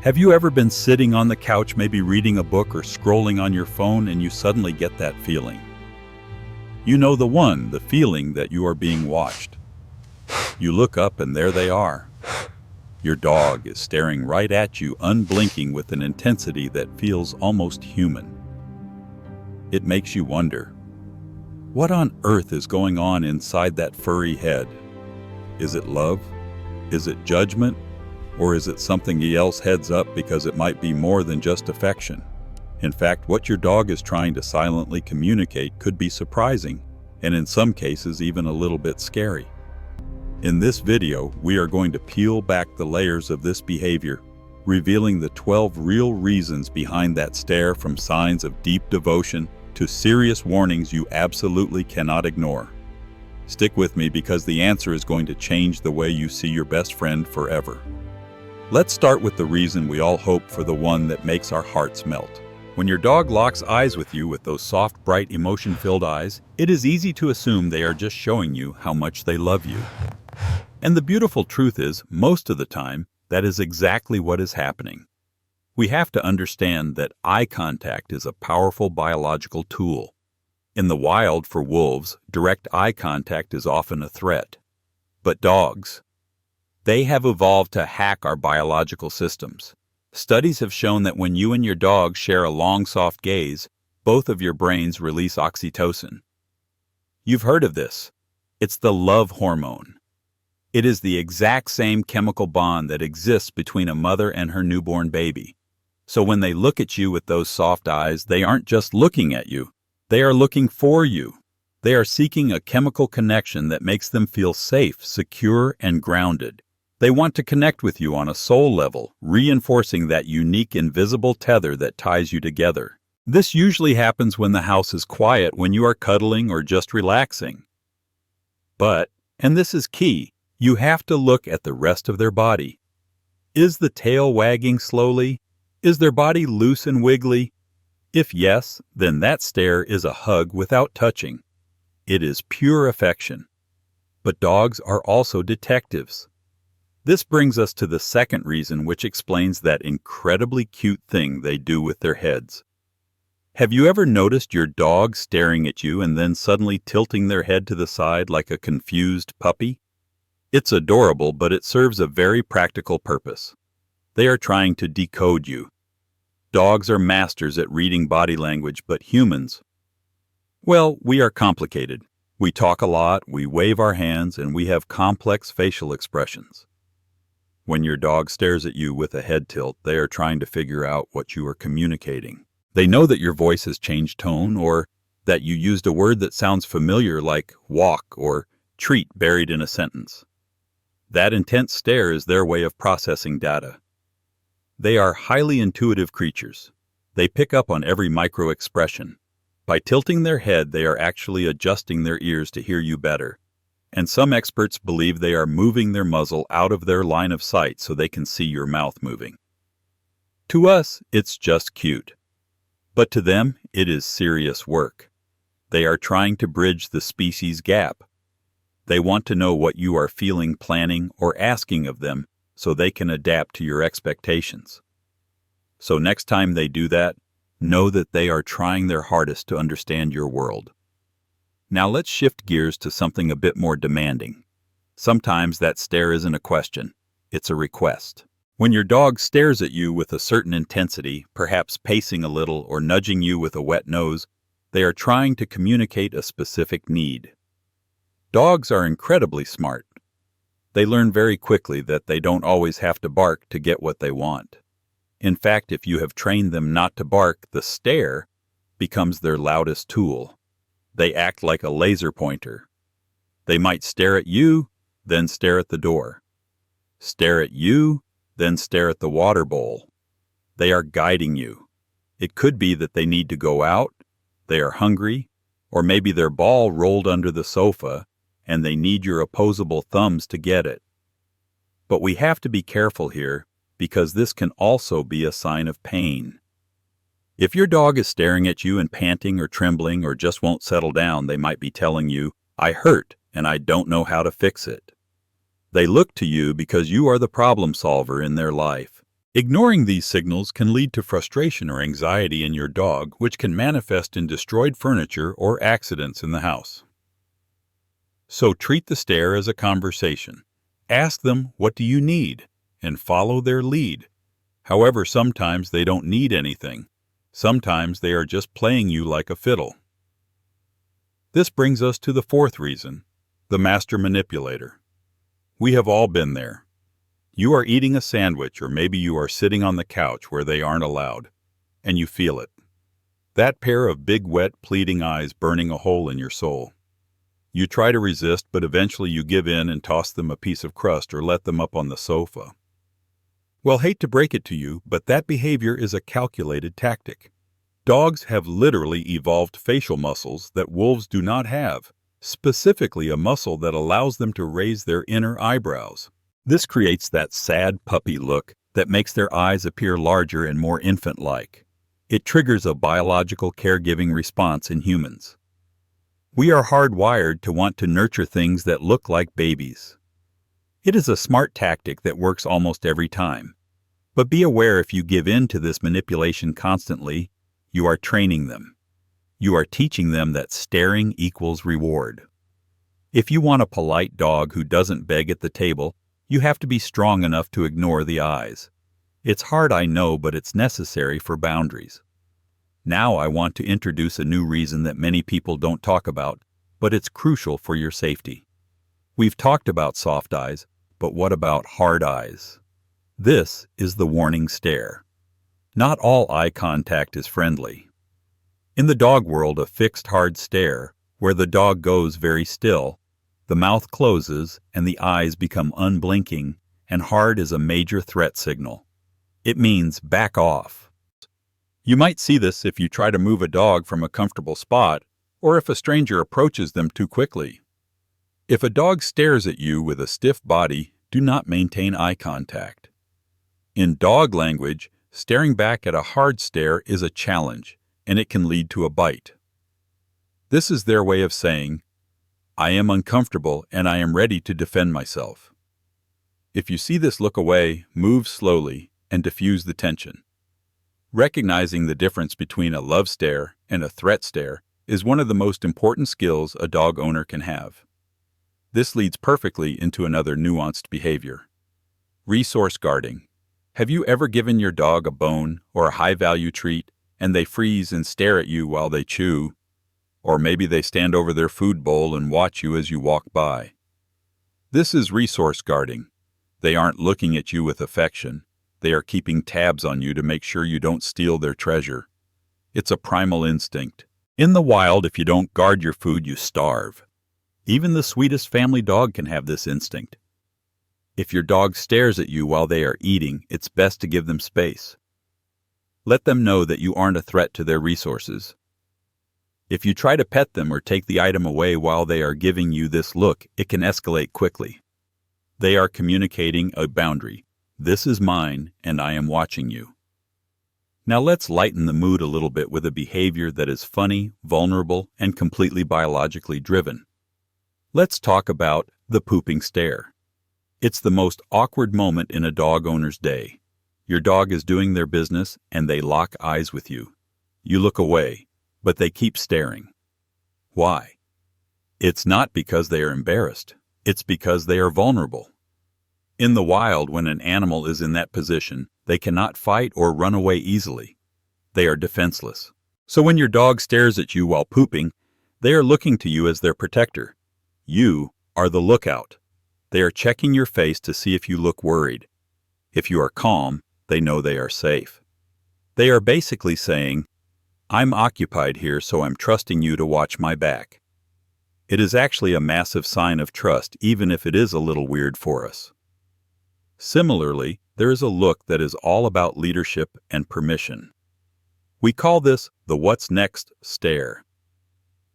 Have you ever been sitting on the couch, maybe reading a book or scrolling on your phone, and you suddenly get that feeling? You know the feeling that you are being watched. You look up and there they are. Your dog is staring right at you, unblinking with an intensity that feels almost human. It makes you wonder, what on earth is going on inside that furry head? Is it love? Is it judgment? Or is it something else? Heads up, because it might be more than just affection. In fact, what your dog is trying to silently communicate could be surprising, and in some cases even a little bit scary. In this video, we are going to peel back the layers of this behavior, revealing the 12 real reasons behind that stare, from signs of deep devotion to serious warnings you absolutely cannot ignore. Stick with me, because the answer is going to change the way you see your best friend forever. Let's start with the reason we all hope for, the one that makes our hearts melt. When your dog locks eyes with you with those soft, bright, emotion-filled eyes, it is easy to assume they are just showing you how much they love you. And the beautiful truth is, most of the time, that is exactly what is happening. We have to understand that eye contact is a powerful biological tool. In the wild, for wolves, direct eye contact is often a threat. But dogs, they have evolved to hack our biological systems. Studies have shown that when you and your dog share a long, soft gaze, both of your brains release oxytocin. You've heard of this. It's the love hormone. It is the exact same chemical bond that exists between a mother and her newborn baby. So when they look at you with those soft eyes, they aren't just looking at you. They are looking for you. They are seeking a chemical connection that makes them feel safe, secure, and grounded. They want to connect with you on a soul level, reinforcing that unique invisible tether that ties you together. This usually happens when the house is quiet, when you are cuddling or just relaxing. But, and this is key, you have to look at the rest of their body. Is the tail wagging slowly? Is their body loose and wiggly? If yes, then that stare is a hug without touching. It is pure affection. But dogs are also detectives. This brings us to the second reason, which explains that incredibly cute thing they do with their heads. Have you ever noticed your dog staring at you and then suddenly tilting their head to the side like a confused puppy? It's adorable, but it serves a very practical purpose. They are trying to decode you. Dogs are masters at reading body language, but humans, well, we are complicated. We talk a lot, we wave our hands, and we have complex facial expressions. When your dog stares at you with a head tilt, they are trying to figure out what you are communicating. They know that your voice has changed tone, or that you used a word that sounds familiar, like walk or treat, buried in a sentence. That intense stare is their way of processing data. They are highly intuitive creatures. They pick up on every micro-expression. By tilting their head, they are actually adjusting their ears to hear you better. And some experts believe they are moving their muzzle out of their line of sight so they can see your mouth moving. To us, it's just cute. But to them, it is serious work. They are trying to bridge the species gap. They want to know what you are feeling, planning, or asking of them so they can adapt to your expectations. So next time they do that, know that they are trying their hardest to understand your world. Now let's shift gears to something a bit more demanding. Sometimes that stare isn't a question, it's a request. When your dog stares at you with a certain intensity, perhaps pacing a little or nudging you with a wet nose, they are trying to communicate a specific need. Dogs are incredibly smart. They learn very quickly that they don't always have to bark to get what they want. In fact, if you have trained them not to bark, the stare becomes their loudest tool. They act like a laser pointer. They might stare at you, then stare at the door. Stare at you, then stare at the water bowl. They are guiding you. It could be that they need to go out, they are hungry, or maybe their ball rolled under the sofa and they need your opposable thumbs to get it. But we have to be careful here, because this can also be a sign of pain. If your dog is staring at you and panting or trembling or just won't settle down, they might be telling you, "I hurt and I don't know how to fix it." They look to you because you are the problem solver in their life. Ignoring these signals can lead to frustration or anxiety in your dog, which can manifest in destroyed furniture or accidents in the house. So treat the stare as a conversation. Ask them, "What do you need?" and follow their lead. However, sometimes they don't need anything. Sometimes they are just playing you like a fiddle. This brings us to the fourth reason, the master manipulator. We have all been there. You are eating a sandwich, or maybe you are sitting on the couch where they aren't allowed, and you feel it. That pair of big, wet, pleading eyes burning a hole in your soul. You try to resist, but eventually you give in and toss them a piece of crust or let them up on the sofa. Well, hate to break it to you, but that behavior is a calculated tactic. Dogs have literally evolved facial muscles that wolves do not have, specifically a muscle that allows them to raise their inner eyebrows. This creates that sad puppy look that makes their eyes appear larger and more infant-like. It triggers a biological caregiving response in humans. We are hardwired to want to nurture things that look like babies. It is a smart tactic that works almost every time. But be aware, if you give in to this manipulation constantly, you are training them. You are teaching them that staring equals reward. If you want a polite dog who doesn't beg at the table, you have to be strong enough to ignore the eyes. It's hard, I know, but it's necessary for boundaries. Now I want to introduce a new reason that many people don't talk about, but it's crucial for your safety. We've talked about soft eyes, but what about hard eyes? This is the warning stare. Not all eye contact is friendly. In the dog world, a fixed hard stare, where the dog goes very still, the mouth closes and the eyes become unblinking, and hard is a major threat signal. It means back off. You might see this if you try to move a dog from a comfortable spot, or if a stranger approaches them too quickly. If a dog stares at you with a stiff body, do not maintain eye contact. In dog language, staring back at a hard stare is a challenge, and it can lead to a bite. This is their way of saying, "I am uncomfortable and I am ready to defend myself." If you see this, look away, move slowly, and diffuse the tension. Recognizing the difference between a love stare and a threat stare is one of the most important skills a dog owner can have. This leads perfectly into another nuanced behavior. Resource guarding. Have you ever given your dog a bone or a high-value treat and they freeze and stare at you while they chew? Or maybe they stand over their food bowl and watch you as you walk by. This is resource guarding. They aren't looking at you with affection. They are keeping tabs on you to make sure you don't steal their treasure. It's a primal instinct. In the wild, if you don't guard your food, you starve. Even the sweetest family dog can have this instinct. If your dog stares at you while they are eating, it's best to give them space. Let them know that you aren't a threat to their resources. If you try to pet them or take the item away while they are giving you this look, it can escalate quickly. They are communicating a boundary. This is mine, and I am watching you. Now let's lighten the mood a little bit with a behavior that is funny, vulnerable, and completely biologically driven. Let's talk about the pooping stare. It's the most awkward moment in a dog owner's day. Your dog is doing their business, and they lock eyes with you. You look away, but they keep staring. Why? It's not because they are embarrassed. It's because they are vulnerable. In the wild, when an animal is in that position, they cannot fight or run away easily. They are defenseless. So when your dog stares at you while pooping, they are looking to you as their protector. You are the lookout. They are checking your face to see if you look worried. If you are calm, they know they are safe. They are basically saying, "I'm occupied here, so I'm trusting you to watch my back." It is actually a massive sign of trust, even if it is a little weird for us. Similarly, there is a look that is all about leadership and permission. We call this the "what's next" stare.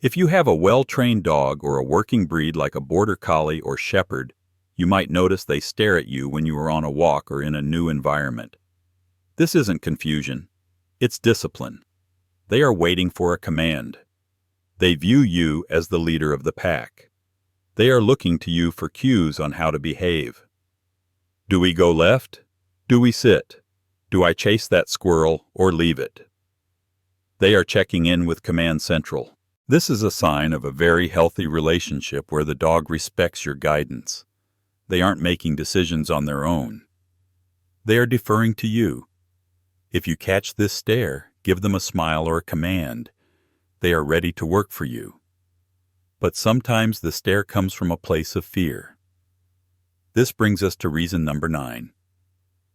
If you have a well-trained dog or a working breed like a border collie or shepherd, you might notice they stare at you when you are on a walk or in a new environment. This isn't confusion. It's discipline. They are waiting for a command. They view you as the leader of the pack. They are looking to you for cues on how to behave. Do we go left? Do we sit? Do I chase that squirrel or leave it? They are checking in with Command Central. This is a sign of a very healthy relationship where the dog respects your guidance. They aren't making decisions on their own. They are deferring to you. If you catch this stare, give them a smile or a command. They are ready to work for you. But sometimes the stare comes from a place of fear. This brings us to reason number 9.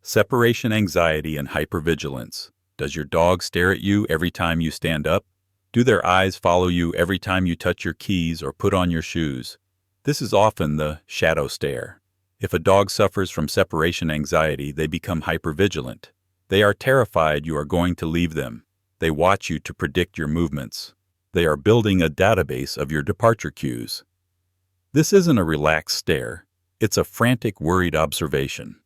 Separation anxiety and hypervigilance. Does your dog stare at you every time you stand up? Do their eyes follow you every time you touch your keys or put on your shoes? This is often the shadow stare. If a dog suffers from separation anxiety, they become hypervigilant. They are terrified you are going to leave them. They watch you to predict your movements. They are building a database of your departure cues. This isn't a relaxed stare. It's a frantic, worried observation.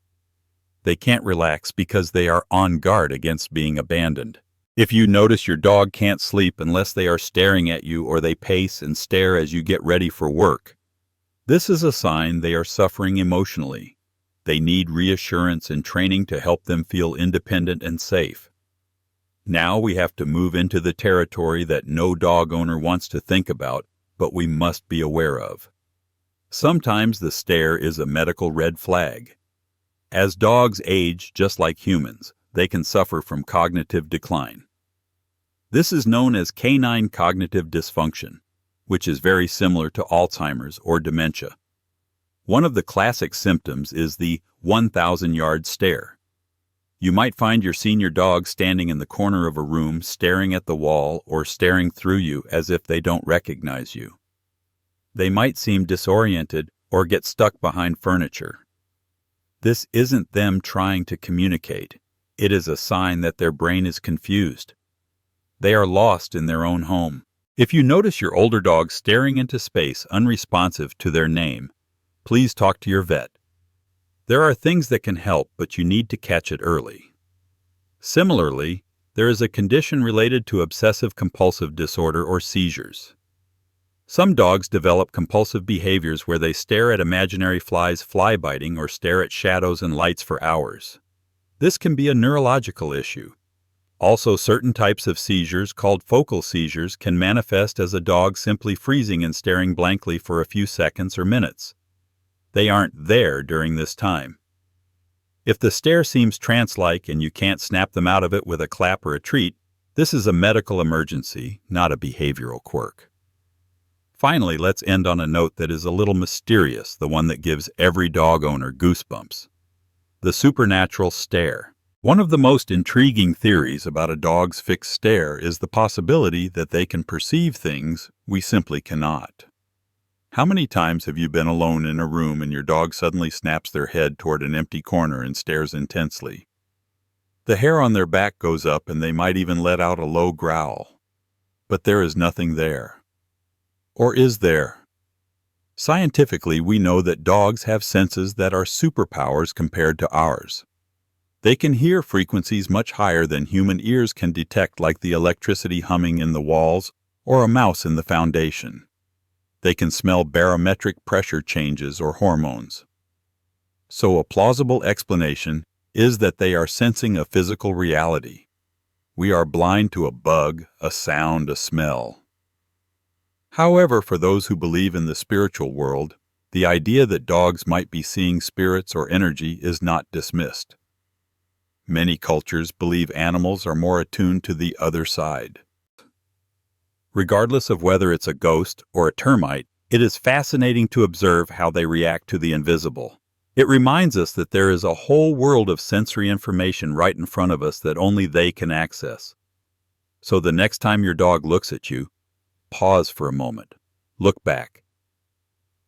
They can't relax because they are on guard against being abandoned. If you notice your dog can't sleep unless they are staring at you or they pace and stare as you get ready for work, this is a sign they are suffering emotionally. They need reassurance and training to help them feel independent and safe. Now we have to move into the territory that no dog owner wants to think about, but we must be aware of. Sometimes the stare is a medical red flag. As dogs age, just like humans, they can suffer from cognitive decline. This is known as canine cognitive dysfunction, which is very similar to Alzheimer's or dementia. One of the classic symptoms is the 1,000-yard stare. You might find your senior dog standing in the corner of a room, staring at the wall or staring through you as if they don't recognize you. They might seem disoriented or get stuck behind furniture. This isn't them trying to communicate. It is a sign that their brain is confused. They are lost in their own home. If you notice your older dog staring into space, unresponsive to their name, please talk to your vet. There are things that can help, but you need to catch it early. Similarly, there is a condition related to obsessive-compulsive disorder or seizures. Some dogs develop compulsive behaviors where they stare at imaginary flies fly biting or stare at shadows and lights for hours. This can be a neurological issue. Also, certain types of seizures, called focal seizures, can manifest as a dog simply freezing and staring blankly for a few seconds or minutes. They aren't there during this time. If the stare seems trance-like and you can't snap them out of it with a clap or a treat, this is a medical emergency, not a behavioral quirk. Finally, let's end on a note that is a little mysterious, the one that gives every dog owner goosebumps. The supernatural stare. One of the most intriguing theories about a dog's fixed stare is the possibility that they can perceive things we simply cannot. How many times have you been alone in a room and your dog suddenly snaps their head toward an empty corner and stares intensely? The hair on their back goes up and they might even let out a low growl. But there is nothing there. Or is there? Scientifically, we know that dogs have senses that are superpowers compared to ours. They can hear frequencies much higher than human ears can detect, like the electricity humming in the walls or a mouse in the foundation. They can smell barometric pressure changes or hormones. So a plausible explanation is that they are sensing a physical reality. We are blind to a bug, a sound, a smell. However, for those who believe in the spiritual world, the idea that dogs might be seeing spirits or energy is not dismissed. Many cultures believe animals are more attuned to the other side. Regardless of whether it's a ghost or a termite, it is fascinating to observe how they react to the invisible. It reminds us that there is a whole world of sensory information right in front of us that only they can access. So the next time your dog looks at you, pause for a moment. Look back.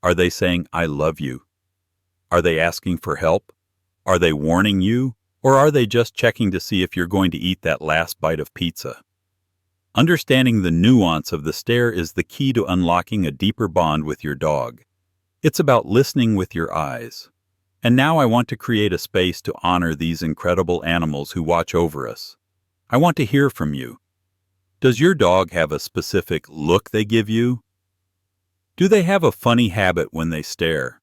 Are they saying, "I love you"? Are they asking for help? Are they warning you? Or are they just checking to see if you're going to eat that last bite of pizza? Understanding the nuance of the stare is the key to unlocking a deeper bond with your dog. It's about listening with your eyes. And now I want to create a space to honor these incredible animals who watch over us. I want to hear from you. Does your dog have a specific look they give you? Do they have a funny habit when they stare?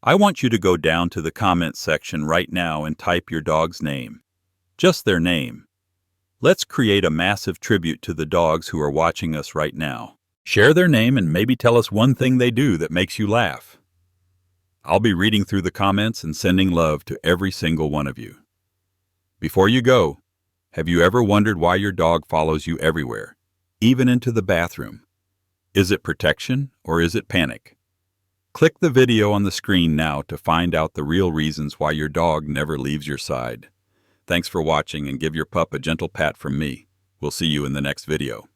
I want you to go down to the comments section right now and type your dog's name. Just their name. Let's create a massive tribute to the dogs who are watching us right now. Share their name and maybe tell us one thing they do that makes you laugh. I'll be reading through the comments and sending love to every single one of you. Before you go, have you ever wondered why your dog follows you everywhere, even into the bathroom? Is it protection or is it panic? Click the video on the screen now to find out the real reasons why your dog never leaves your side. Thanks for watching, and give your pup a gentle pat from me. We'll see you in the next video.